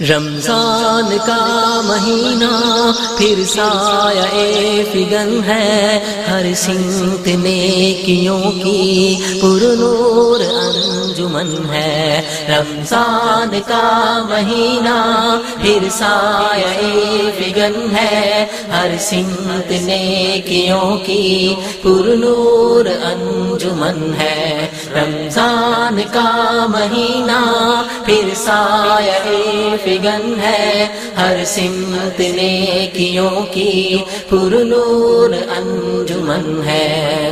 رمضان کا مہینہ پھر سایہ فگن ہے، ہر سمت نیکیوں کی پرنور انجمن ہے۔ رمضان کا مہینہ پھر سایہ فگن ہے، ہر سمت نیکیوں کی پرنور انجمن ہے۔ رمضان کا مہینہ پھر سایہ فگن ہے، ہر سمت نیکیوں کی پرنور انجمن ہے۔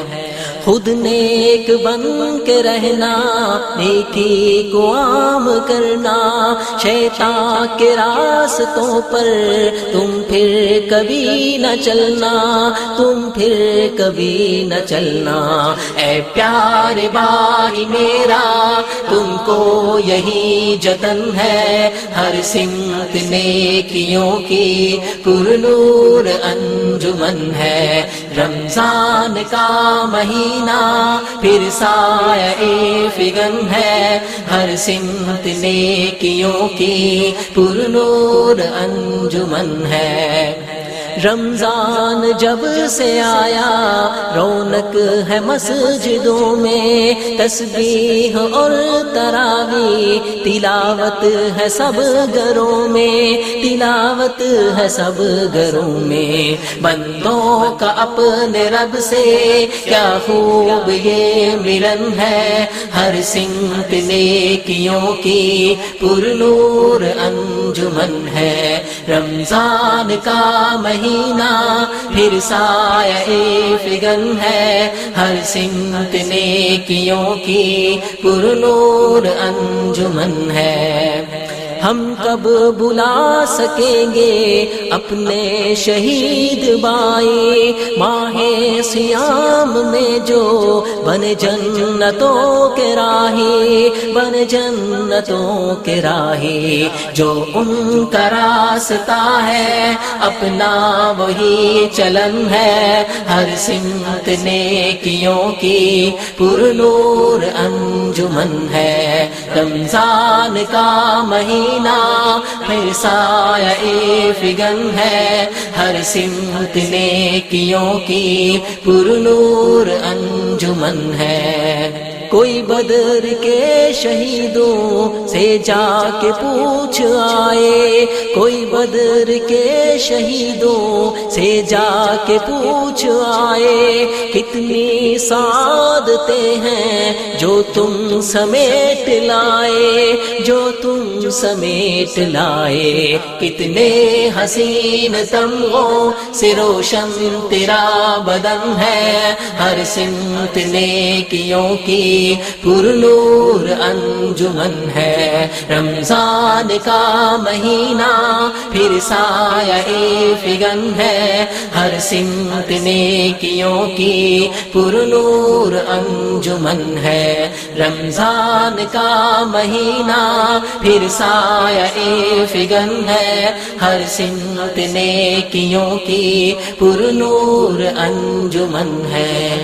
خود نیک بن کے رہنا، نیکی کو عام کرنا، شیطان کے راستوں پر تم پھر کبھی نہ چلنا، تم پھر کبھی نہ چلنا۔ اے پیارے بھائی میرا، تم کو یہی جتن ہے، ہر سمت نیکیوں کی پرنور انجمن ہے۔ رمضان کا مہینہ پھر سایہ فگن ہے، ہر سمت نیکیوں کی پرنور انجمن ہے۔ رمضان جب سے آیا رونق ہے مسجدوں میں، تسبیح اور تراویح تلاوت ہے سب گھروں میں، تلاوت ہے سب گھروں میں۔ بندوں کا اپنے رب سے کیا خوب یہ ملن ہے، ہر سمت نیکیوں کی پرنور انجمن ہے۔ رمضان کا مہینہ پھر سایہ فگن ہے، ہر سمت نیکیوں کی پرنور انجمن ہے۔ ہم کب بلا سکیں گے اپنے شہید بھائی، ماہ سیام میں جو بن جنتوں کے راہی، بن جنتوں کے راہی۔ جو ان کا راستہ ہے اپنا وہی چلن ہے، ہر سمت نیکیوں کی پرنور انجمن ہے۔ رمضان کا مہینہ پھر سایہ فگن ہے، ہر سمت نیکیوں کی پرنور انجمن ہے۔ کوئی بدر کے شہیدوں سے جا کے پوچھ آئے، کوئی بدر کے شہیدوں سے جا کے پوچھ آئے، کتنی سعادتیں ہیں جو تم سمیٹ لائے، جو تم سمیٹ لائے۔ کتنے حسین تمغوں سے روشن تیرا بدن ہے، ہر سمت نیکیوں کی پرنور انجمن ہے۔ رمضان کا مہینہ پھر سایہ فگن ہے، ہر سمت نیکیوں کی پرنور انجمن ہے۔ رمضان کا مہینہ پھر سایہ فگن ہے، ہر سمت نیکیوں کی پرنور انجمن ہے۔